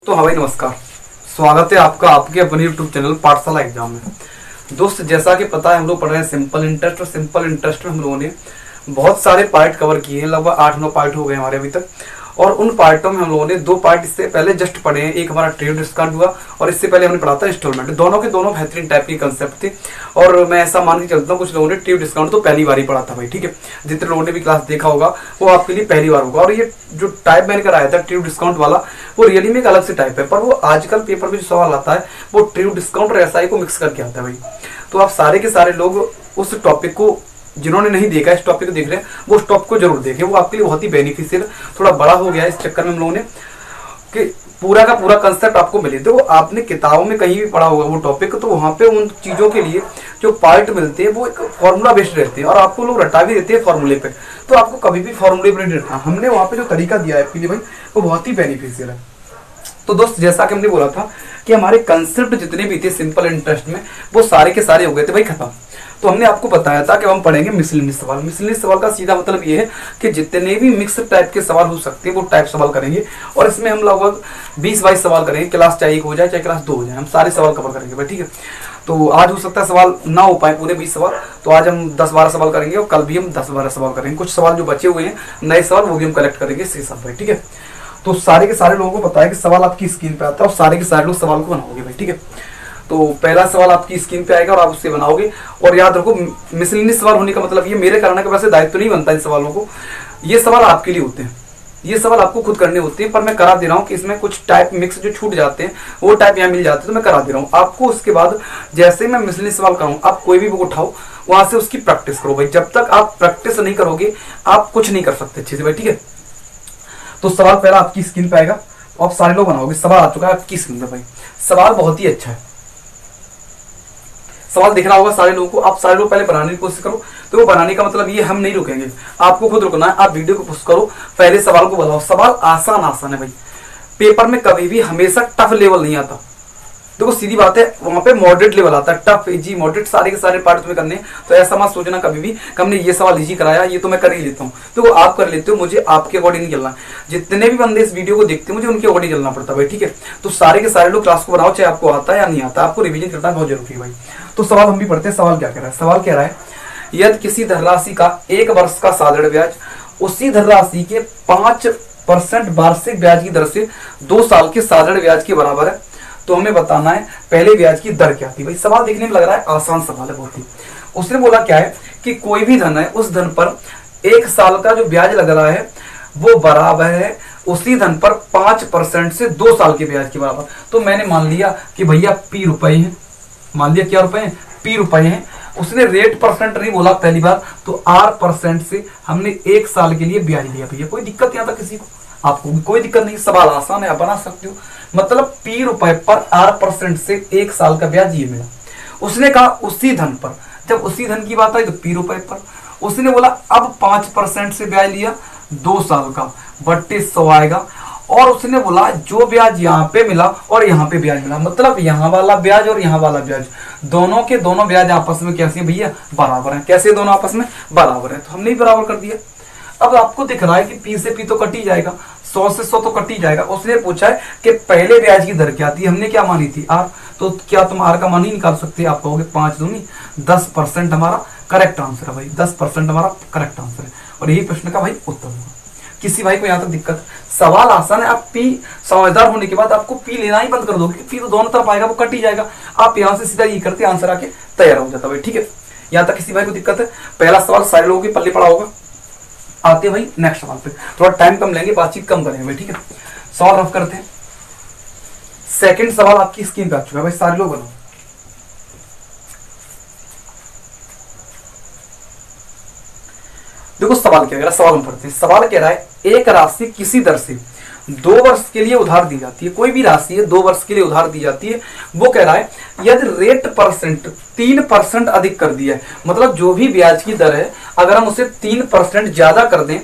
तो हाँ भाई, नमस्कार। स्वागत है आपका आपके अपने यूट्यूब चैनल पाठशाला एग्जाम में। दोस्त, जैसा कि पता है हम लोग पढ़ रहे हैं सिंपल इंटरेस्ट, और सिंपल इंटरेस्ट में हम लोगों ने बहुत सारे पार्ट कवर किए हैं। लगभग 8-9 पार्ट हो गए हमारे अभी तक। और उन पार्टों में हम लोगों ने 2 पार्ट इससे पहले जस्ट पढ़े हैं। एक हमारा ट्रेड डिस्काउंट हुआ और इससे पहले हमने पढ़ा था इंस्टॉलमेंट। दोनों के दोनों बेहतरीन टाइप के कंसेप्ट थे। और मैं ऐसा मान के चलता हूँ कुछ लोगों ने ट्रेड डिस्काउंट तो पहली बार ही पढ़ा था भाई, ठीक है। जितने लोगों ने भी क्लास देखा होगा वो आपके लिए पहली बार होगा। और ये जो टाइप मैंने कराया था ट्रेड डिस्काउंट वाला, वो रियली में एक अलग से टाइप है। पर वो आजकल पेपर में जो सवाल आता है वो ट्रेड डिस्काउंट और एसआई को मिक्स करके आता है भाई। तो आप सारे के सारे लोग उस टॉपिक को, जिन्होंने नहीं देखा इस टॉपिक को देख रहे हैं, वो उस टॉपिक को जरूर देखें। वो आपके लिए बहुत ही बेनिफिशियल, थोड़ा बड़ा हो गया है इस चक्कर में हम लोगों ने कि पूरा का पूरा कंसेप्ट आपको मिले। तो आपने किताबों में कहीं भी पढ़ा होगा वो टॉपिक, तो वहां पे उन चीजों के लिए जो पार्ट मिलते हैं वो एक फॉर्मूला बेस्ड रहते हैं और आपको लोग रटा भी देते हैं फॉर्मूले पे। तो आपको कभी भी फॉर्मूले पे नहीं रखना। हमने वहां पे जो तरीका दिया है आपके लिए भाई, वो बहुत ही बेनिफिशियल है। तो दोस्त, जैसा कि हमने बोला था कि हमारे कंसेप्ट जितने भी थे सिंपल इंटरेस्ट में, वो सारे के सारे हो गए थे भाई खत्म। तो हमने आपको बताया था कि हम पढ़ेंगे मिसलेनियस सवाल। मिसलेनियस सवाल का सीधा मतलब ये है कि जितने भी मिक्स टाइप के सवाल हो सकते हैं वो टाइप सवाल करेंगे। और इसमें हम लगभग 20-22 सवाल करेंगे। क्लास चाहे 1 हो जाए चाहे क्लास 2 हो जाए, हम सारे सवाल कवर करेंगे भाई, ठीक है। तो आज हो सकता है सवाल ना हो पाए पूरे 20 सवाल, तो आज हम 10-12 सवाल करेंगे और कल भी हम 10-12 सवाल करेंगे। कुछ सवाल जो बचे हुए हैं नए सवाल, वो भी हम कलेक्ट करेंगे इसके साथ भाई, ठीक है। तो सारे के सारे लोगों को पता है कि सवाल आपकी स्क्रीन पे आता है और सारे के सारे लोग सवाल को बनाओगे भाई, ठीक है। तो पहला सवाल आपकी स्क्रीन पे आएगा और आप उससे बनाओगे। और याद रखो, मिसलेनियस सवाल होने का मतलब ये मेरे कराने के वैसे दायित्व नहीं बनता इन सवालों को। ये सवाल आपके लिए होते हैं, ये सवाल आपको खुद करने होते हैं। पर मैं करा दे रहा हूँ कि इसमें कुछ टाइप मिक्स जो छूट जाते हैं वो टाइप यहाँ मिल जाते हैं, तो मैं करा दे रहा हूँ आपको। उसके बाद जैसे मैं मिसलेनियस सवाल कराऊँ, आप कोई भी बुक उठाओ, वहां से उसकी प्रैक्टिस करो भाई। जब तक आप प्रैक्टिस नहीं करोगे आप कुछ नहीं कर सकते अच्छे से भाई, ठीक है। तो सवाल पहला आपकी स्क्रीन पे आएगा, आप सारे लोग बनाओगे। सवाल आ चुका है आपकी स्क्रीन पे भाई। सवाल बहुत ही अच्छा है, सवाल दिख रहा होगा सारे लोगों को। आप सारे लोग पहले बनाने की कोशिश करो। तो वो बनाने का मतलब ये, हम नहीं रुकेंगे, आपको खुद रुकना है। आप वीडियो को पुश करो, पहले सवाल को बनाओ। सवाल आसान आसान है भाई। पेपर में कभी भी हमेशा टफ लेवल नहीं आता। देखो सीधी बात है, वहां पे मॉडरेट लेवल आता है। टफ, इजी, मॉडरेट सारे के सारे पार्ट तुम्हें करने। तो ऐसा मत सोचना कभी भी कि हमने ये सवाल इजी कराया, ये तो मैं कर ही लेता हूँ। तो आप कर लेते हो, मुझे आपके अकॉर्डिंग नहीं चलना। जितने भी बंदे इस वीडियो को देखते हैं मुझे उनके अकॉर्डिंग चलना पड़ता है भाई, ठीक है। तो सारे के सारे लोग क्लास को बनाओ, चाहे आपको आता है या नहीं आता। आपको रिविजन करना बहुत जरूरी है भाई। तो सवाल हम भी पढ़ते हैं। सवाल क्या कह रहा है? सवाल कह रहा है, यदि किसी धनराशि का 1 वर्ष का साधारण ब्याज उसी धनराशि के 5% वार्षिक ब्याज की दर से 2 साल के साधारण ब्याज के बराबर है, तो हमें बताना है पहले ब्याज की दर क्या थी। भाई सवाल देखने में लग रहा है आसान सवाल है बहुत ही। उसने बोला क्या है कि कोई भी धन है, उस धन पर 1 साल का जो ब्याज लग रहा है वो बराबर है उसी धन पर 5% से 2 साल के ब्याज के बराबर। तो मैंने मान लिया कि भैया पी रुपए हैं, मान लिया क्या रुपए हैं, पी रुपए हैं। उसने रेट परसेंट नहीं बोला पहली बार, तो R% से हमने 1 साल के लिए ब्याज लिया। भैया कोई दिक्कत यहाँ तक किसी को? आपको भी कोई दिक्कत नहीं, सवाल आसान है, आप बना सकते हो। मतलब पी रुपए पर R% से 1 साल का ब्याज ये मिला। उसने कहा उसी धन पर, जब उसी धन की बात आई तो पी रुपए पर। उसने बोला अब 5% से ब्याज लिया 2 साल का, बट्टे 100 आएगा। और उसने बोला जो ब्याज यहाँ पे मिला और यहाँ पे ब्याज मिला, मतलब यहाँ वाला ब्याज और यहाँ वाला ब्याज, दोनों के दोनों ब्याज आपस में कैसे भैया? बराबर है। कैसे दोनों आपस में बराबर है? तो हमने ही बराबर कर दिया। अब आपको दिख रहा है कि पी से पी तो कट ही जाएगा, 100 से 100 तो कट ही जाएगा। उसने पूछा है कि पहले ब्याज की दर क्या थी, हमने क्या मानी थी? R। तो क्या तुम R का मान ही निकाल सकते? आप कहोगे 5 दूनी 10% हमारा करेक्ट आंसर है भाई, 10% हमारा करेक्ट आंसर है। और यही प्रश्न का भाई उत्तर होगा। किसी भाई को यहाँ तक दिक्कत? सवाल आसान है। आप पी समझदार होने के बाद आपको पी लेना ही बंद कर दोगे, पी तो दोनों तरफ आएगा, वो कट ही जाएगा। आप यहाँ से सीधा ये करते आंसर आके तैयार हो जाता भाई, ठीक है। यहाँ तक किसी भाई को दिक्कत है? पहला सवाल सारे लोगों के पल्ले पड़ा होगा। आते भाई नेक्स्ट सवाल पे, थोड़ा टाइम कम लेंगे, बातचीत कम करेंगे भाई, ठीक है। सवाल रफ करते हैं। सेकंड सवाल आपकी स्क्रीन पे आ चुका है भाई, सारे लोग बनाओ। देखो सवाल क्या कह रहा है, सवाल हम पढ़ते हैं। सवाल कह रहा है एक राशि किसी दर से 2 वर्ष के लिए उधार दी जाती है। कोई भी राशि है 2 वर्ष के लिए उधार दी जाती है। वो कह रहा है यदि रेट परसेंट 3% अधिक कर दिया है, मतलब जो भी ब्याज की दर है अगर हम उसे 3% ज्यादा कर दें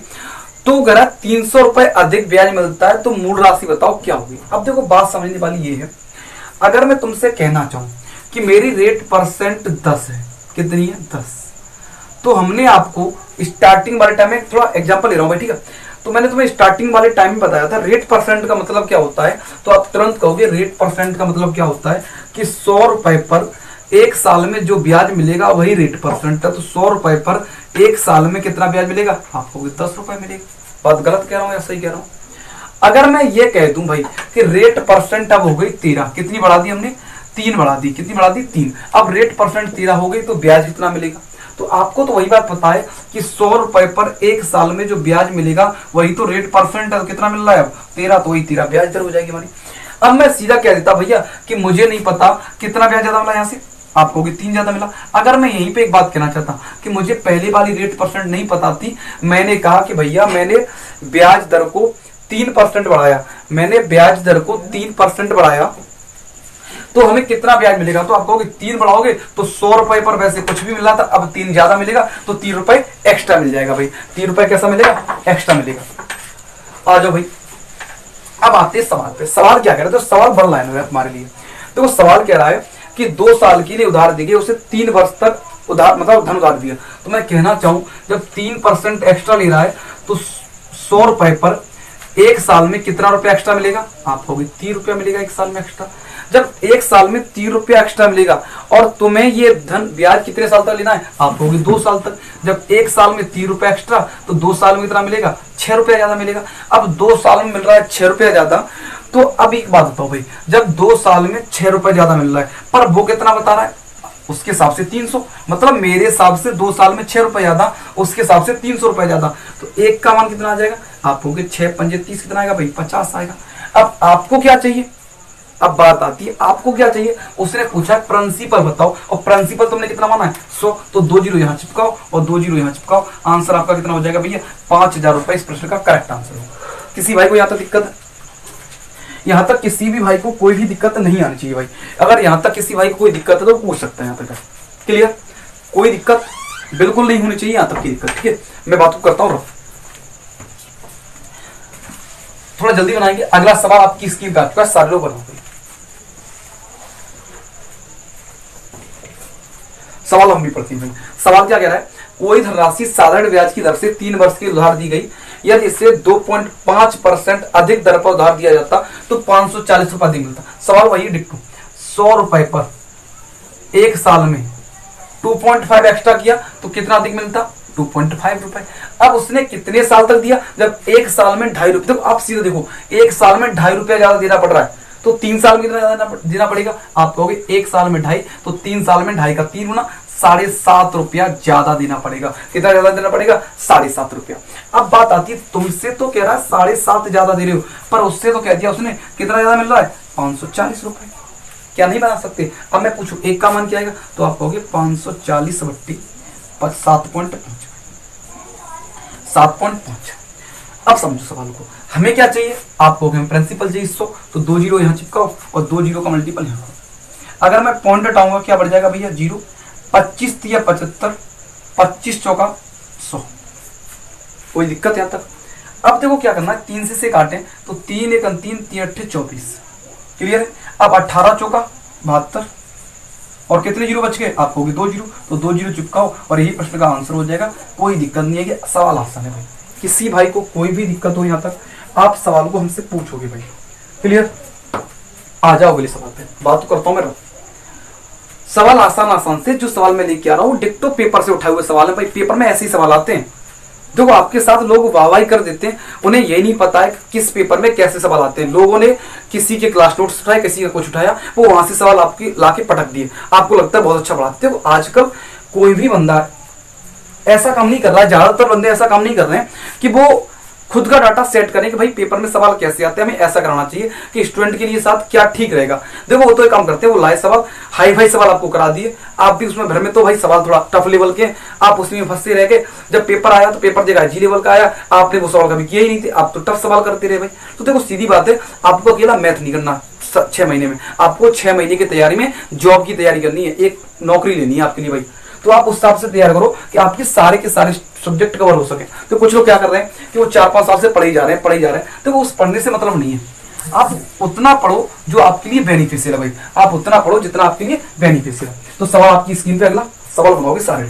तो अगर 300 रुपए अधिक ब्याज मिलता है, तो मूल राशि बताओ क्या होगी। अब देखो बात समझने वाली ये है, अगर मैं तुमसे कहना चाहूं कि मेरी रेट परसेंट 10 है, कितनी है? 10, तो हमने आपको स्टार्टिंग वाले टाइम में थोड़ा एग्जांपल ले रहा हूं भाई, ठीक है। तो मैंने तुम्हें स्टार्टिंग वाले टाइम में बताया था रेट परसेंट का मतलब क्या होता है, तो आप तुरंत कहोगे रेट परसेंट का मतलब क्या होता है कि 100 रुपए पर एक साल में जो ब्याज मिलेगा वही रेट परसेंट है। तो 100 रुपए पर एक साल में कितना ब्याज मिलेगा, आपको 10 रुपए मिलेगा। बात गलत कह रहा हूँ या सही कह रहा हूँ? अगर मैं ये कह दूं भाई कि रेट परसेंट अब हो गई 13, कितनी बढ़ा दी हमने, 3 बढ़ा दी, कितनी बढ़ा दी 3, अब रेट परसेंट 13 हो गई, तो ब्याज कितना मिलेगा? तो आपको तो वही बात पता है कि 100 रुपए पर एक साल में जो ब्याज मिलेगा वही तो रेट परसेंट है। तो कितना मिल रहा है अब 13, तो वही 13 ब्याज दर हो जाएगी हमारी। अब मैं सीधा कह देता भैया कि मुझे नहीं पता कितना ब्याज ज्यादा मिला यहाँ से, आपको भी 3 ज्यादा मिला। अगर मैं यहीं पे एक बात कहना चाहता कि मुझे पहले वाली रेट परसेंट नहीं पता थी, मैंने कहा कि भैया मैंने ब्याज दर को 3% बढ़ाया, मैंने ब्याज दर को 3% बढ़ाया, तो हमें कितना ब्याज मिलेगा? तो आप कहोगे 3 बढ़ाओगे तो 100 रुपए पर वैसे कुछ भी मिला था, अब 3 ज्यादा मिलेगा तो 3 रुपए एक्स्ट्रा मिल जाएगा भाई। 3 रुपए कैसा मिलेगा? एक्स्ट्रा मिलेगा। आ जाओ भाई, अब आते हैं सवाल पे। सवाल क्या कह रहा है? तो सवाल बड़ा लाइन है हमारे लिए। तो सवाल कह रहा है कि 2 साल के लिए उधार दी गई, उसे 3 वर्ष तक उधार मतलब धन उधार दिया। तो मैं कहना चाहूं जब 3% एक्स्ट्रा ले रहा है तो 100 रुपए पर एक साल में कितना रुपया एक्स्ट्रा मिलेगा? आपको भी 3 रुपया मिलेगा एक साल में एक्स्ट्रा। जब एक साल में 3 रुपया एक्स्ट्रा मिलेगा और तुम्हें ये धन ब्याज कितने साल तक लेना है? आपको भी 2 साल तक। जब एक साल में 3 रुपया एक्स्ट्रा तो 2 साल में कितना मिलेगा? 6 रुपया ज्यादा मिलेगा। अब 2 साल में मिल रहा है 6 रुपया ज्यादा, तो अब एक बात बताओ भाई, जब 2 साल में 6 रुपया ज्यादा मिल रहा है पर वो कितना बता रहा है? उसके हिसाब से 300, मतलब मेरे हिसाब से 2 साल में 6 रुपए ज्यादा, उसके हिसाब से 300 रुपए ज्यादा। तो एक का मान कितना आ जाएगा? आपको 6 पंजे 30 कितना आएगा भाई? 50 आएगा। अब आपको क्या चाहिए? अब बात आती है आपको क्या चाहिए? उसने पूछा प्रिंसिपल बताओ, और प्रिंसिपल तुमने कितना माना है? 100, तो 2 जीरो यहाँ चिपकाओ और 2 जीरो यहाँ चिपकाओ। आंसर आपका कितना हो जाएगा भैया? 5000 रुपए इस प्रश्न का करेक्ट आंसर हो। किसी भाई को यहाँ तक दिक्कत है? यहाँ तक किसी भी भाई को कोई भी दिक्कत नहीं आनी चाहिए भाई। अगर यहाँ तक किसी भाई को कोई दिक्कत है तो पूछ सकता है यहाँ तक। क्लियर? कोई दिक्कत बिल्कुल नहीं होनी चाहिए यहाँ तक की दिक्कत। ठीक है, मैं बात करता हूँ रफ, थोड़ा जल्दी बनाएंगे। अगला सवाल आपकी स्क्रीन पर सारे लोग बनाओ। सवाल हम भी पढ़ते हैं। सवाल क्या कह रहा है? कोई धनराशि साधारण ब्याज की दर से 3 वर्ष की उधार दी गई, यदि इसे 2.5% अधिक दर पर उधार दिया जाता तो 540 रुपए अधिक मिलता। सवाल वही डिट्टो, 100 रुपए पर एक साल में 2.5 एक्स्ट्रा किया तो कितना अधिक मिलता? 2.5 रुपए। अब उसने कितने साल तक दिया? जब एक साल में 2.5 रुपए। तो आप सीधे देखो, एक साल में 2.5 रुपया ज्यादा देना पड़ रहा है तो 3 साल में कितना ज्यादा देना पड़ेगा? आप कहोगे एक साल में 2.5, तो 3 साल में 2.5 का 3 गुना 7.5 रुपया ज्यादा देना पड़ेगा। कितना ज्यादा देना पड़ेगा? 7.5 रुपया। अब बात आती है, तुमसे तो कह रहा है 7.5 ज्यादा दे रहे हो, पर उससे तो कह दिया उसने कितना ज्यादा मिल रहा है? 540 रुपए। क्या नहीं बना सकते? अब मैं पूछू एक का मान क्या आएगा? तो आप कहोगे 540 बट्टी 7.5। अब समझो सवाल को, हमें क्या चाहिए? आपको हमें प्रिंसिपल चाहिए 100, तो 2 जीरो यहाँ चिपकाओ और 2 जीरो का मल्टीपल यहाँ। अगर मैं पॉइंट हटाऊंगा क्या बढ़ जाएगा भैया? 0। 25 या 75, 25 चौका 100। कोई दिक्कत यहाँ तक? अब देखो क्या करना है, 3 से काटें तो 3 1 3 3 8 24। क्लियर है? अब 18 चौका 72 और कितने जीरो बच गए? आपको 2 जीरो, तो 2 जीरो चिपकाओ और यही प्रश्न का आंसर हो जाएगा। कोई दिक्कत नहीं है कि सवाल आसान है भाई। किसी भाई को कोई भी दिक्कत हो यहाँ तक आप सवाल को हमसे पूछोगे भाई। क्लियर? आ जाओ अगले सवाल पे, बात करता हूं मैं। सवाल आसान से जो सवाल मैं लेके आ रहा हूँ डिक्टो पेपर से उठाए हुए सवाल है भाई। पेपर में ऐसे ही सवाल आते हैं। देखो आपके साथ लोग वाहवाही कर देते हैं, उन्हें यही नहीं पता है किस पेपर में कैसे सवाल आते हैं। लोगों ने किसी के क्लास नोट्स उठाए, किसी का कुछ उठाया, वो वहां से सवाल आपकी लाके पटक दिए। आपको लगता है बहुत अच्छा पढ़ाते हो। आजकल कोई भी बंदा ऐसा काम नहीं कर रहा है, ज्यादातर बंदे ऐसा काम नहीं कर रहे हैं कि वो खुद का डाटा सेट करें कि भाई पेपर में सवाल कैसे आते हैं, हमें ऐसा कराना चाहिए कि स्टूडेंट के लिए साथ क्या ठीक रहेगा। देखो वो तो एक काम करते हैं, वो लाए सवाल, हाई फाई सवाल आपको करा दिए, आप भी उसमें भर में तो भाई सवाल थोड़ा टफ लेवल के, आप उसमें फंसते रह गए। जब पेपर आया तो पेपर देखा जी लेवल का आया, आपने वो सवाल कभी किया ही नहीं थे, आप तो टफ सवाल करते रहे भाई। तो देखो सीधी बात है, आपको अकेला मैथ नहीं करना 6 महीने में, आपको 6 महीने की तैयारी में जॉब की तैयारी करनी है, एक नौकरी लेनी है आपके लिए भाई। तो आप उस हिसाब से तैयार करो कि आपके सारे के सारे सब्जेक्ट कवर हो सके। तो कुछ लोग क्या कर रहे हैं कि वो 4-5 साल से पढ़े जा रहे हैं, तो वो उस पढ़ने से मतलब नहीं है। आप उतना पढ़ो जो आपके लिए बेनिफिशियल है भाई, आप उतना पढ़ो जितना आपके लिए बेनिफिशियल है। तो सवाल आपकी स्क्रीन पे अगला सवाल बनाओगे सारे।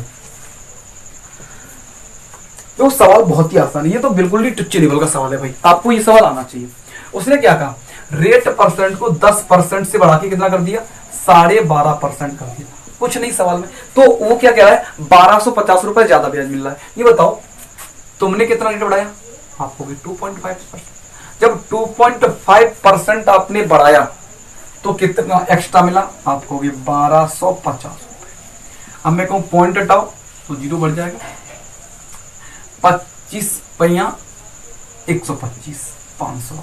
तो सवाल बहुत ही आसान है, ये तो बिल्कुल ही टुच्चे लेवल का सवाल है भाई, आपको ये सवाल आना चाहिए। उसने क्या कहा, रेट परसेंट को 10% से बढ़ा के कितना कर दिया, 12.5% कर दिया, कुछ नहीं सवाल में। तो वो क्या कह रहा है, 1250 रुपए ज्यादा ब्याज मिल रहा है। ये बताओ तुमने कितना रेट बढ़ाया, आपको भी 2.5%। जब 2.5% आपने बढ़ाया तो कितना एक्स्ट्रा मिला, आपको भी 1250 रुपए। अब मैं कहूं पॉइंट हटाओ तो जीरो बढ़ जाएगा, 25 पैया 125, 500।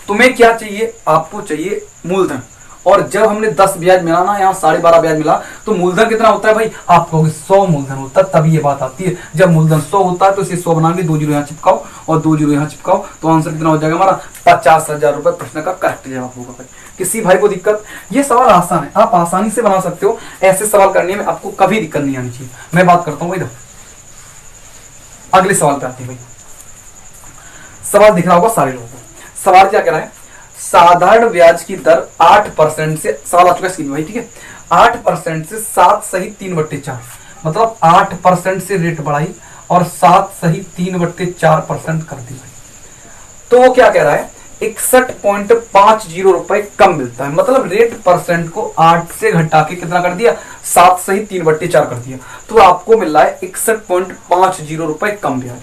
तुम्हें क्या चाहिए, आपको चाहिए मूलधन। और जब हमने 10 ब्याज मिला ना, यहाँ 12.5 ब्याज मिला, तो मूलधन कितना होता है भाई, आपको 100 मूलधन होता है, तभी ये बात आती है। जब मूलधन 100 होता है तो इसे 100 बना के 2 जीरो यहाँ चिपकाओ और 2 जीरो यहाँ चिपकाओ, तो आंसर कितना हो जाएगा हमारा, 50,000 रुपए प्रश्न का करेक्ट जवाब होगा भाई। किसी भाई को दिक्कत, ये सवाल आसान है, आप आसानी से बना सकते हो, ऐसे सवाल करने में आपको कभी दिक्कत नहीं आनी चाहिए। मैं बात करता हूँ, अगले सवाल पे आते हैं भाई। सवाल दिख रहा होगा सारे लोगों को। सवाल क्या कह रहा है, साधारण ब्याज की दर 8% से, सवाल आ चुका है स्क्रीन में भाई, ठीक है, 8% से 7 सहित 3/4, मतलब 8% से रेट बढ़ाई और 7 सहित 3/4% कर दी भाई। तो वो क्या कह रहा है, 61.50 रुपए कम मिलता है, मतलब रेट परसेंट को 8 से घटा के कितना कर दिया, 7 सहित 3/4 कर दिया, तो आपको मिल रहा है 61.50 रुपए कम ब्याज।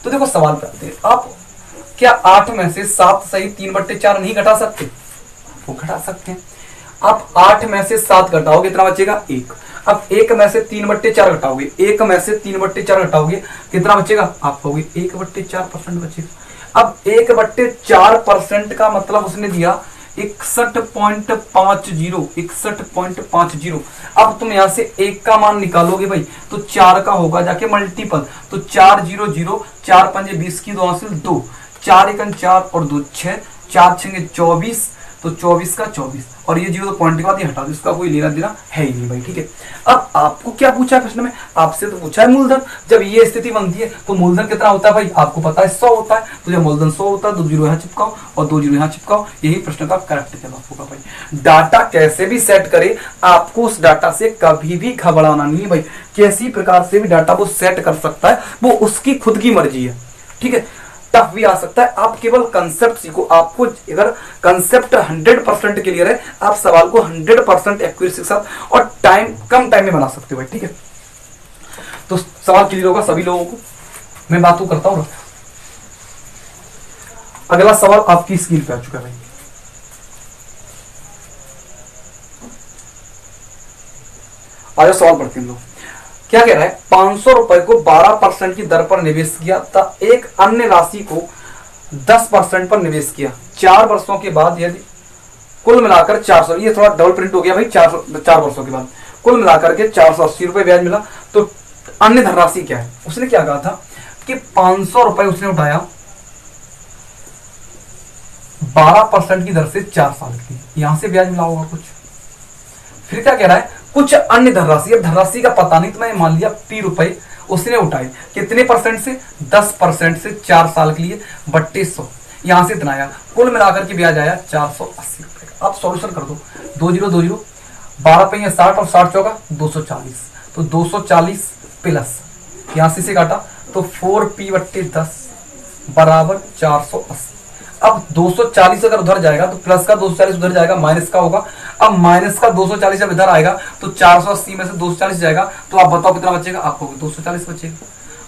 तो देखो सवाल पे आते हैं, आप क्या 8 में से 7 सहित 3/4 नहीं घटा सकते, वो घटा सकते हैं। आप 8 में से 7 घटाओगे कितना बचेगा, 1। अब 1 में से 3/4 घटाओगे, 1 में से 3/4 घटाओगे कितना बचेगा, आपको 1/4% बचेगा। अब 1/4% का मतलब उसने दिया 61.50, 61.50। अब तुम यहां से 1 का मान निकालोगे भाई, तो 4 का होगा जाके मल्टीपल, तो 4 0 0, 4 5 20 की 2 हासिल 2, 4 1 4 और 2 6, 4 6 24, तो 24 का 24, और ये 0 पॉइंट के बाद ये हटा दो, इसका कोई लेना देना है ही नहीं भाई, ठीक है। अब आपको क्या पूछा है प्रश्न में, आपसे तो पूछा है मूलधन। जब ये स्थिति बनती है तो मूलधन कितना होता है भाई, आपको पता है 100 होता है, तो जब मूलधन 100 होता है 2 जीरो यहाँ चिपकाओ और 2 जीरो यहाँ चिपकाओ, यही प्रश्न का करेक्ट जवाब होगा भाई। डाटा कैसे भी सेट करे, आपको उस डाटा से कभी भी घबराना नहीं है भाई, कैसी प्रकार से भी डाटा वो सेट कर सकता है, वो उसकी खुद की मर्जी है, ठीक है। टफ भी आ सकता है, आप केवल कंसेप्ट सीखो। आपको अगर कंसेप्ट 100% क्लियर है, आप सवाल को 100% एक्यूरेसी के साथ और कम टाइम में बना सकते हो भाई, ठीक है। तो सवाल क्लियर होगा सभी लोगों को, मैं बात करता हूं। अगला सवाल आपकी स्क्रीन पे आ चुका है भाई। आज सवाल पढ़ते हैं लोग, क्या कह रहा है, 500 रुपए को 12% की दर पर निवेश किया था, एक अन्य राशि को 10% पर निवेश किया, 4 वर्षों के बाद यदि कुल मिलाकर 400, ये थोड़ा डबल प्रिंट हो गया भाई, 4 वर्षों के बाद कुल मिलाकर के 480 रुपए ब्याज मिला, तो अन्य धनराशि क्या है। उसने क्या कहा था कि 500 रुपए उसने उठाया 12% की दर से 4 साल की, यहां से ब्याज मिला होगा कुछ। फिर क्या कह रहा है, कुछ अन्य धनराशि, अब धनराशि का पता नहीं, तो मैंने मान लिया P रुपए उसने उठाए, कितने परसेंट से, 10% से 4 साल के लिए बट्टे 100, यहां से इतना आया, कुल मिलाकर के ब्याज आया 480 रुपए का। आप सॉल्यूशन कर दो, 2 0 2 0, 12 पैया 60 और 60 चौका 240, तो 240 प्लस यहां से काटा तो 4P बट्टे 10 बराबर 480। अब 240 अगर उधर जाएगा तो प्लस का 240 उधर जाएगा, माइनस का होगा। अब माइनस का 240 जब इधर आएगा तो 480 में से 240 जाएगा, तो आप बताओ कितना बचेगा, आपको 240 बचेगा।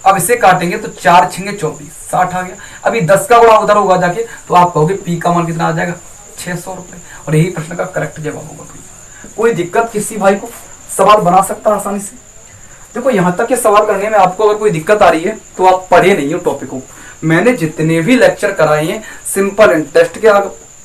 अब इसे काटेंगे तो 4 6 24, 60 आ गया। अभी 10 का गुणा उधर होगा जाके, तो आप कहोगे पी का मान कितना आ जाएगा, 600 रुपए, और यही प्रश्न का करेक्ट जवाब होगा। कोई दिक्कत किसी भाई को, सवाल बना सकता है आसानी से। देखो यहां तक के सवाल करने में आपको अगर कोई दिक्कत आ रही है तो आप पढ़े नहीं हो टॉपिक को। मैंने जितने भी लेक्चर कराए हैं सिंपल इंटरेस्ट के,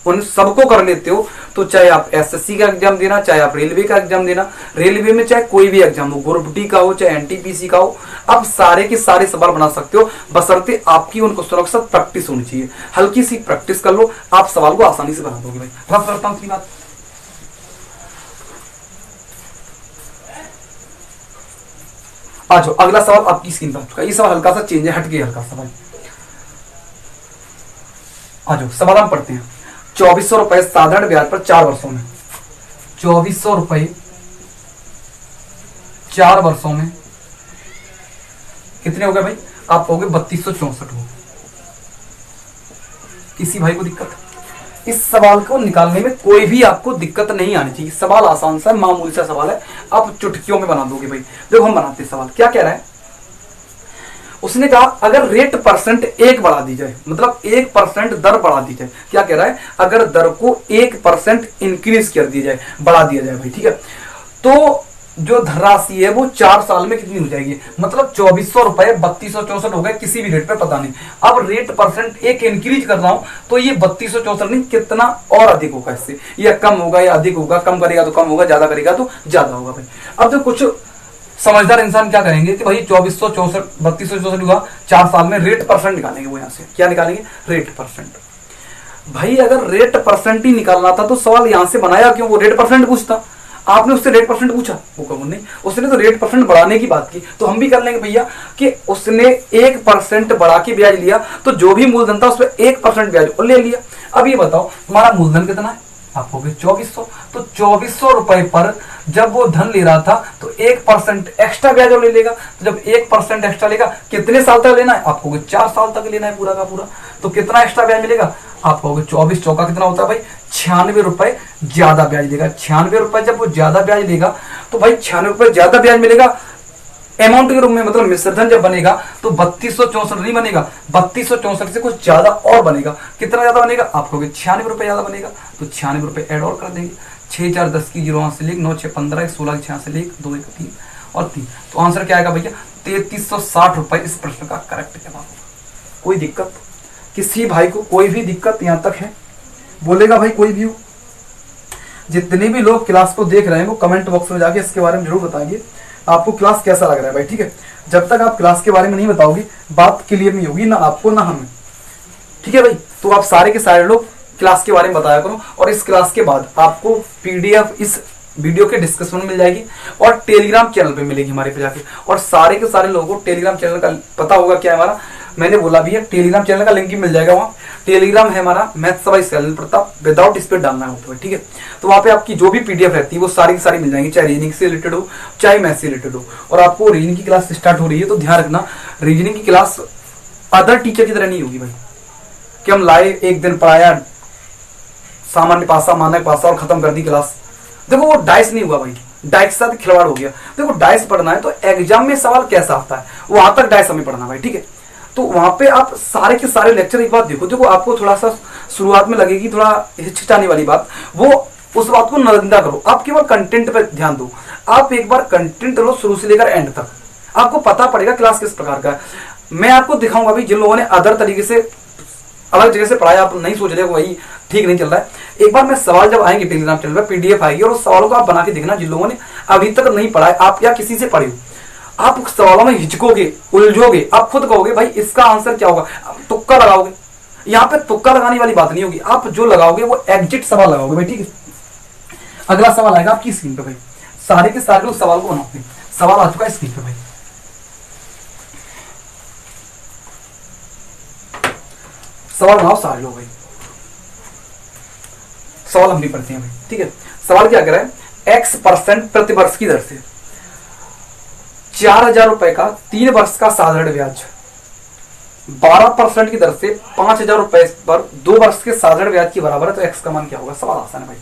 उन सबको कर लेते हो, तो चाहे आप एसएससी का एग्जाम देना, चाहे आप रेलवे का एग्जाम देना, रेलवे में चाहे कोई भी एग्जाम हो, ग्रुप डी का हो चाहे एनटीपीसी का हो, आप सारे के सारे सवाल बना सकते हो, बशर्ते आपकी उन क्वेश्चनों के साथ प्रैक्टिस होनी चाहिए। हल्की सी प्रैक्टिस कर लो, आप सवाल को आसानी से बना दोगे भाई। रफ करता हूं बात। आज अगला सवाल आपकी स्क्रीन पर आ चुका है, ये सवाल हल्का सा चेंज है, हट गया हल्का सा भाई। आज सवाल हम पढ़ते हैं। 2400 रुपए साधारण ब्याज पर 4 वर्षों में, 2400 रुपए 4 वर्षों में कितने हो गए भाई, आप कहोगे 3264 हो। किसी भाई को दिक्कत? इस सवाल को निकालने में कोई भी आपको दिक्कत नहीं आनी चाहिए। सवाल आसान सा मामूली सा सवाल है, आप चुटकियों में बना दोगे भाई। जब हम बनाते सवाल क्या कह रहा है, उसने कहा अगर रेट परसेंट 1 बढ़ा दी जाए, मतलब 1% दर बढ़ा दी जाए। क्या कह रहा है, अगर दर को 1% इंक्रीज कर दिया जाए, बढ़ा दिया जाए भाई, ठीक है, तो जो धनराशि है वो 4 साल में कितनी हो जाएगी, मतलब 2400 रुपए 3264 हो गए किसी भी रेट पे, पता नहीं। अब रेट परसेंट 1 इंक्रीज कर रहा हूं तो ये 3264 नहीं, कितना और अधिक होगा इससे, या कम होगा या अधिक होगा, कम करेगा तो कम होगा, ज्यादा करेगा तो ज्यादा होगा भाई। अब तो कुछ समझदार इंसान क्या करेंगे कि भाई 2464 3264 हुआ, 4 साल में रेट परसेंट निकालेंगे। वो यहां से क्या निकालेंगे, रेट परसेंट। भाई अगर रेट परसेंट ही निकालना था तो सवाल यहां से बनाया क्यों, वो रेट परसेंट पूछता। आपने उससे रेट परसेंट पूछा, वो कब नहीं, उसने तो रेट परसेंट बढ़ाने की बात की। तो हम भी कर लेंगे भैया कि उसने 1% बढ़ा के ब्याज लिया, तो जो भी मूलधन था उस पर 1% ब्याज और ले लिया। अब ये बताओ हमारा मूलधन कितना है, आप कहोगे 2400, तो 2400 रुपए पर जब वो धन ले रहा था तो 1% एक्स्ट्रा ब्याज और ले लेगा। तो जब 1% एक्स्ट्रा लेगा, कितने साल तक लेना है, आप कहोगे 4 साल तक लेना है पूरा का पूरा। तो कितना एक्स्ट्रा ब्याज मिलेगा, आप कहोगे 24 चौका कितना होता है भाई, 96 रुपए ज्यादा ब्याज देगा। 96 रुपए जब वो ज्यादा ब्याज लेगा तो भाई 96 रुपए ज्यादा ब्याज मिलेगा अमाउंट के रूप में, मतलब मिश्रधन जब बनेगा तो 3264 नहीं बनेगा, 3264 से कुछ ज्यादा और बनेगा। कितना ज्यादा बनेगा, आप कहोगे 96 रुपए ज्यादा बनेगा। तो 96 रुपए ऐड और कर देंगे, 6 4 10 की 0 से लेक, 9 6 15 16 6 से लेक 2 1 3 और 3। तो आंसर क्या आएगा भैया, 3360 रुपए इस प्रश्न का करेक्ट जवाब होगा। कोई दिक्कत किसी भाई को, कोई भी दिक्कत यहां तक है, बोलेगा भाई कोई भी हो। जितने भी लोग क्लास को देख रहे हैं वो कमेंट बॉक्स में जाके इसके बारे में जरूर बताइए आपको क्लास कैसा लग रहा है भाई, ठीक है। जब तक आप क्लास के बारे में नहीं बताओगे बात क्लियर नहीं होगी, ना आपको ना हमें, ठीक है भाई। तो आप सारे के सारे लोग क्लास के बारे में बताया करो, और इस क्लास के बाद आपको पीडीएफ इस वीडियो के डिस्क्रिप्शन में मिल जाएगी और टेलीग्राम चैनल पे मिलेगी हमारे पे जाके। और सारे के सारे लोगों को टेलीग्राम चैनल का पता होगा क्या है हमारा, मैंने बोला भी है, टेलीग्राम चैनल का लिंक भी मिल जाएगा वहाँ। टेलीग्राम है हमारा मैथ्स बाय सैलन प्रताप, विदाउट इस पे डालना होता है, ठीक है। तो वहाँ पे आपकी जो भी पीडीएफ रहती है वो सारी की सारी मिल जाएंगी, चाहे रीजनिंग से रिलेटेड हो चाहे मैथ से रिलेटेड हो। और आपको रीजनिंग की क्लास स्टार्ट हो रही है तो ध्यान रखना, रीजनिंग की क्लास अदर टीचर की तरह नहीं होगी भाई, कि हम लाए एक दिन पढ़ाया सामान्य पासा मानक पासा और खत्म कर दी क्लास। देखो वो डाइस नहीं हुआ भाई, डाइस के साथ खिलवाड़ हो गया। देखो डाइस पढ़ना है तो एग्जाम में सवाल कैसा आता है वहां तक डाइस हमें पढ़ना भाई, ठीक है। तो वहां पे आप सारे के सारे लेक्चर एक बार देखो। देखो आपको थोड़ा सा शुरुआत में लगेगी थोड़ा हिचकिचाने वाली बात, वो उस बात को नजरअंदाज करो, आप केवल कंटेंट पर ध्यान दो। आप एक बार कंटेंट लो शुरू से लेकर एंड तक, आपको पता पड़ेगा क्लास किस प्रकार का है। मैं आपको दिखाऊंगा भाई, जिन लोगों ने अदर तरीके से अलग जगह से पढ़ाया, आप नहीं सोच रहे हो वही ठीक नहीं चल रहा है, एक बार मैं सवाल जब आएंगे टेलीग्राम चैनल पर पीडीएफ आएगी और उस सवालों को आप बना के देखना। जिन लोगों ने अभी तक नहीं पढ़ा है, आप या किसी से पढ़े हो, आप सवालों में हिचकोगे, उलझोगे, आप खुद कहोगे भाई इसका आंसर क्या होगा, तुक्का लगाओगे। यहाँ पे तुक्का लगाने वाली बात नहीं होगी, आप जो लगाओगे वो एग्जिट सवाल लगाओगे भाई, ठीक है। अगला सवाल आएगा आपकी स्क्रीन पे भाई, सारे के सारे लोग सवाल को बनाते हैं। सवाल आ चुका है स्क्रीन पे भाई, सवाल बनाओ सारे लोग भाई। सवाल हम भी पढ़ते हैं भाई, ठीक है। सवाल क्या कर रहा है, x% प्रतिवर्ष की दर से 4000 रुपए का 3 वर्ष का साधारण ब्याज 12% की दर से 5000 रुपए पर 2 वर्ष के साधारण ब्याज के बराबर है, तो x का मान क्या होगा। सवाल आसान है भाई।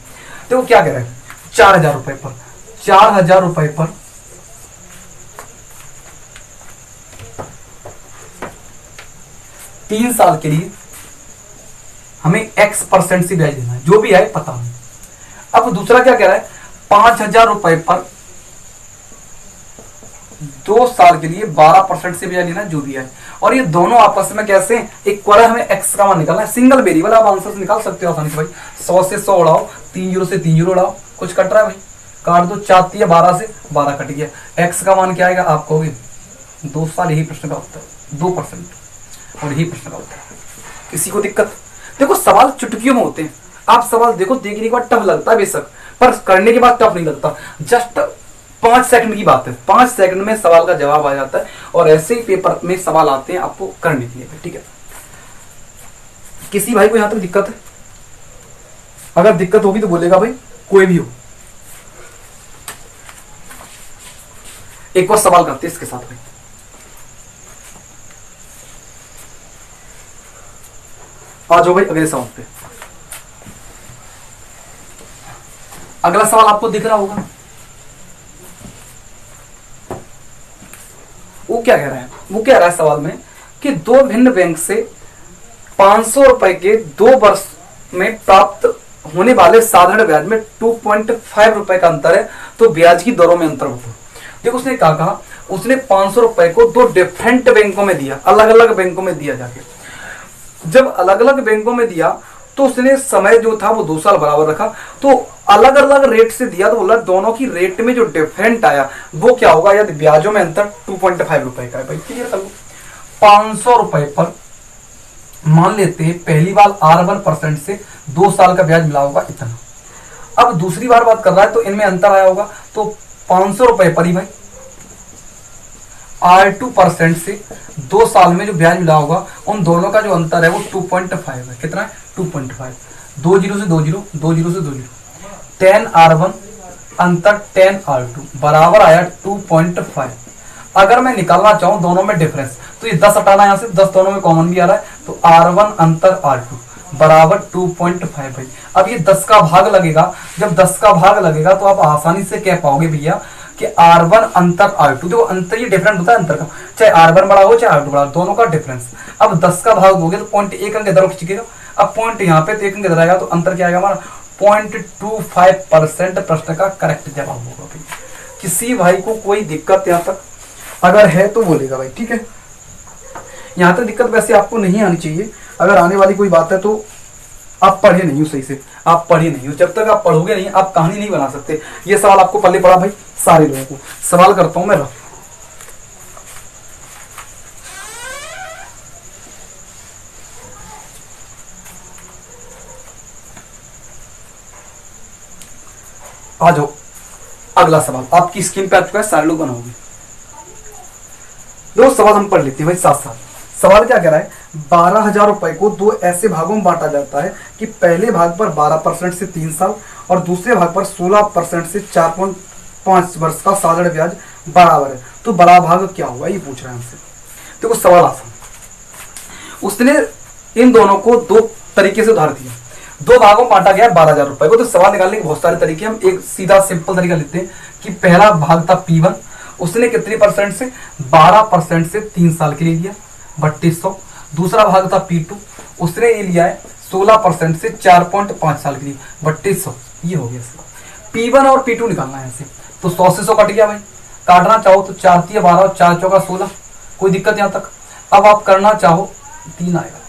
देखो क्या कह रहा है, 4000 रुपए पर 4000 रुपए पर 3 साल के लिए हमें x% से ब्याज देना है, जो भी आए पता नहीं। अब दूसरा क्या कह रहा है, 5000 रुपए पर 2 साल के लिए 12% से ब्याज लेना है, जो भी है। और ये दोनों आपस में कैसे इक्वल है, हमें x का मान निकालना है। सिंगल वेरिएबल आप आंसर से निकाल सकते हो आसानी से भाई। 100 से 100 उड़ाओ, 3 जीरो से 3 जीरो उड़ाओ, कुछ कट रहा है भाई, काट दो, 4 या 12 से 12 कट गया। x का मान क्या आएगा, आप कहोगे 2 साल, यही प्रश्न का उत्तर 2%, और यही प्रश्न का उत्तर। किसी को दिक्कत? देखो सवाल चुटकियों में होते हैं, आप सवाल देखो, देखने के बाद टफ लगता है बेशक, पर करने के बाद टफ नहीं लगता। जस्ट 5 सेकंड की बात है, 5 सेकंड में सवाल का जवाब आ जाता है। और ऐसे ही पेपर में सवाल आते हैं आपको करने के लिए, ठीक है। किसी भाई को यहां तक दिक्कत है? अगर दिक्कत होगी तो बोलेगा भाई, कोई भी हो। एक और सवाल करते हैं इसके साथ भाई। आ जाओ भाई अगले सवाल पे। अगला सवाल आपको दिख रहा होगा, वो क्या कह रहा है, वो कह रहा है सवाल में कि दो भिन्न बैंक से 500 रुपए के 2 वर्ष में प्राप्त होने वाले साधारण ब्याज में 2.5 रुपए का अंतर है, तो ब्याज की दरों में अंतर होता है। देखो उसने क्या कहा, उसने 500 रुपए को दो डिफरेंट बैंकों में दिया, अलग अलग बैंकों में दिया जाके। जब अलग अलग बैंकों में दिया तो उसने समय जो था वो 2 साल बराबर रखा, तो अलग अलग रेट से दिया, तो बोला दोनों की रेट में जो डिफरेंट आया वो क्या होगा, यदि ब्याजों में अंतर 2.5 रुपए का है। भाई क्लियर कर लो। 500 रुपए पर मान लेते हैं पहली बार R1% से 2 साल का ब्याज मिला होगा इतना। अब दूसरी बार बात कर रहा है तो इनमें अंतर आया होगा, तो 500 रुपए पर ही भाई R2% से 2 साल में जो ब्याज मिला होगा उन दोनों का जो अंतर है वो 2.5 है। कितना है? 2.5। 2 जीरो से 2 जीरो, 2 जीरो से 2 जीरो, 10 R1 अंतर 10 R2 बराबर आया 2.5। अगर मैं निकालना चाहूं दोनों में डिफरेंस, तो ये 10 हटाना यहां से, 10 दोनों में कॉमन भी आ रहा है, तो R1 अंतर R2 बराबर 2.5 भाई। अब ये 10 का भाग लगेगा, जब 10 का भाग लगेगा तो आप आसानी से कह पाओगे भैया कि R1 अंतर R2, जो अंतर ये डिफरेंट होता है अंतर का, चाहे R1 बड़ा हो चाहे R2 बड़ा हो, दोनों का डिफरेंस। अब 10 का भाग दोगे तो पॉइंट 1 अंक इधर खिंचेगा, अब पॉइंट यहाँ पे तो 1 अंक इधर आएगा, तो अंतर क्या आएगा हमारा 0.25%। प्रश्न का करेक्ट जवाब होगा भाई। किसी भाई को कोई दिक्कत यहाँ तक अगर है तो बोलेगा भाई, ठीक है। यहाँ तक दिक्कत वैसे आपको नहीं आनी चाहिए, अगर आने वाली कोई बात है तो आप पढ़े नहीं हो सही से, आप पढ़े नहीं हो। जब तक आप पढ़ोगे नहीं आप कहानी नहीं बना सकते। ये सवाल आपको पहले पढ़ा भाई सारे लोगों को। सवाल करता हूं मैं रफ। आ जाओ अगला सवाल आपकी स्क्रीन पे आ चुका है, सारे लोग बनाओगे। दो सवाल हम पढ़ लेते हैं भाई साथ साथ। सवाल क्या कह रहा है, 12,000 रुपए को दो ऐसे भागों में बांटा जाता है कि पहले भाग पर 12% से 3 साल और दूसरे भाग पर 16% से 4.5 वर्ष का साधारण ब्याज बराबर है, तो बड़ा भाग क्या हुआ, ये पूछ रहा है हमसे। देखो सवाल आसान, उसने इन दोनों को दो तरीके से उधार दिया, दो भागों में बांटा गया 12,000 रुपए को। तो सवाल निकालने के बहुत सारे तरीके, हम एक सीधा सिंपल तरीका लेते हैं कि पहला भाग था P1, उसने कितने परसेंट से 12% से 3 साल के लिए लिया 3200। दूसरा भाग था P2, उसने ये लिया है 16% से 4.5 साल के लिए 3200। ये हो गया इसका। P1 और P2 निकालना है ऐसे, तो 100 से 100 कट गया भाई। काटना चाहो तो 4 3 12 और 4 चौका 16, कोई दिक्कत यहाँ तक। अब आप करना चाहो 3 आएगा,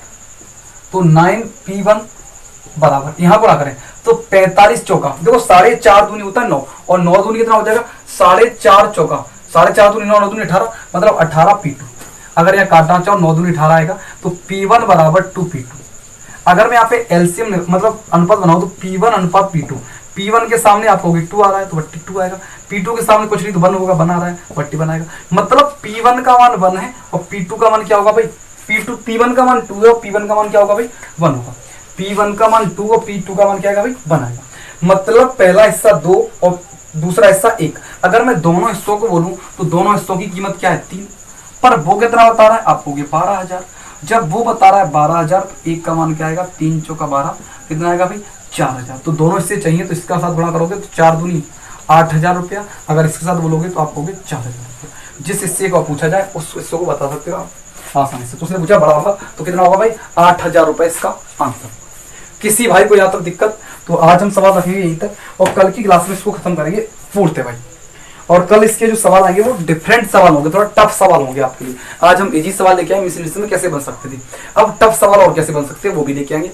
तो 9 P1 बराबर, यहाँ गुणा करें तो 45 चौका, देखो 4.5 दूनी होता है 9 और 9 दूनी कितना हो जाएगा 4.5 चौका, 4.5 दूनी 9, 9 दूनी 18, मतलब 18 P2। अगर यहाँ काटना चाहो 9 दूनी 18 आएगा, तो P1 बराबर 2 P2। अगर मैं यहाँ पे एलसीएम मतलब अनुपात बनाऊं तो P1 अनुपात P2, P1 के सामने आपको 2 आ रहा है तो 2 आएगा, P2 के सामने कुछ नहीं तो 1 होगा, 1 आ रहा है 1 आएगा। मतलब P1 का मान 1 है और P2 का मान क्या होगा भाई P1 का मान 2 है और P1 का मान क्या होगा भाई 1 होगा। P1 का मान 2 और P2 का मान क्या आएगा भाई 1 आएगा। मतलब पहला हिस्सा 2 और दूसरा हिस्सा 1। अगर मैं दोनों हिस्सों को बोलूं तो दोनों हिस्सों की कीमत क्या है 3, पर वो कितना बता रहा है आपको 12,000। जब वो बता रहा है 12,000 तो 1 का मान क्या आएगा 3 चौका 12, कितना आएगा भाई 4,000। तो दोनों हिस्से चाहिए तो इसका साथ गुणा करोगे तो 4 दूनी 8,000 रुपया, अगर इसके साथ बोलोगे तो आप कहोगे 4,000 रुपया। जिस हिस्से को पूछा जाए उस हिस्से को बता सकते हो आप आसानी से। तो उसने पूछा बड़ा होगा तो कितना होगा भाई 8,000 रुपए इसका आंसर। किसी भाई को यहाँ तक दिक्कत, तो आज हम सवाल रखेंगे यहीं तक और कल की क्लास में इसको खत्म करेंगे पूर्णतः भाई। और कल इसके जो सवाल आएंगे वो डिफरेंट सवाल होंगे, थोड़ा टफ सवाल होंगे आपके लिए। आज हम इजी सवाल लेके आए मिस में कैसे बन सकते थे, अब टफ सवाल और कैसे बन सकते हैं वो भी लेके आएंगे।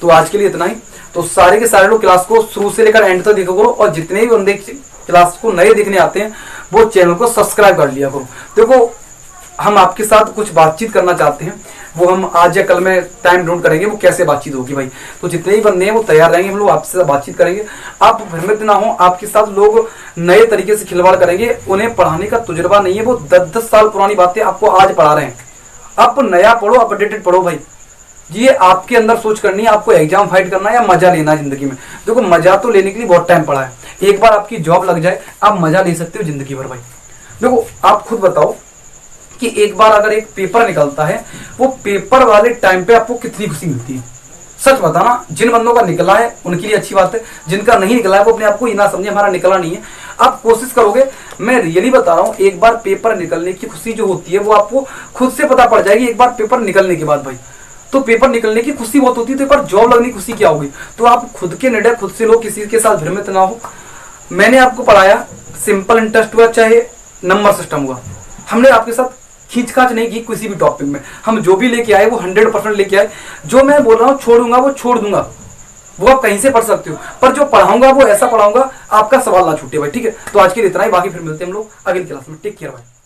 तो आज के लिए इतना ही। तो सारे के सारे लोग क्लास को शुरू से लेकर एंड तक देखा करो और जितने भी बंदे क्लास को नए देखने आते हैं वो चैनल को सब्सक्राइब कर लिया करो। देखो हम आपके साथ कुछ बातचीत करना चाहते हैं, वो हम आज या कल में टाइम ढूंढ करेंगे वो कैसे बातचीत होगी भाई। तो जितने ही बंदे हैं वो तैयार रहेंगे, हम लोग आपसे बातचीत करेंगे। आप भ्रमित ना हो, आपके साथ लोग नए तरीके से खिलवाड़ करेंगे। उन्हें पढ़ाने का तजुर्बा नहीं है, वो 10-10 साल पुरानी बातें आपको आज पढ़ा रहे हैं। आप नया पढ़ो, अपडेटेड पढ़ो भाई। ये आपके अंदर सोच करनी है, आपको एग्जाम फाइट करना है या मजा लेना है जिंदगी में। देखो मजा तो लेने के लिए बहुत टाइम पड़ा है, एक बार आपकी जॉब लग जाए आप मजा ले सकते हो जिंदगी भर भाई। देखो आप खुद बताओ कि एक बार अगर एक पेपर निकलता है वो पेपर वाले टाइम पे आपको कितनी खुशी मिलती है, सच बताना, जिन बंदों का निकला है उनके लिए अच्छी बात है, जिनका नहीं निकला है वो अपने आप को ये ना समझे हमारा निकला नहीं है। आप कोशिश करोगे, मैं रियली बता रहा हूँ, एक बार पेपर निकलने की खुशी जो होती है वो आपको खुद से पता पड़ जाएगी। एक बार पेपर निकलने के बाद भाई, तो पेपर निकलने की खुशी बहुत होती है, तो एक बार जॉब लगने की खुशी क्या होगी। तो आप खुद के निर्णय खुद से लो, किसी के साथ भ्रमित ना हो। मैंने आपको पढ़ाया, सिंपल इंटरेस्ट हुआ चाहे नंबर सिस्टम हुआ, हमने आपके साथ खींचखाच नहीं की किसी भी टॉपिक में। हम जो भी लेके आए वो 100% लेके आए। जो मैं बोल रहा हूँ छोड़ूंगा वो छोड़ दूंगा, वो आप कहीं से पढ़ सकते हो, पर जो पढ़ाऊंगा वो ऐसा पढ़ाऊंगा आपका सवाल ना छूटे भाई। ठीक है, तो आज के लिए इतना ही, बाकी फिर मिलते हैं हम लोग अगली क्लास में। टेक केयर भाई।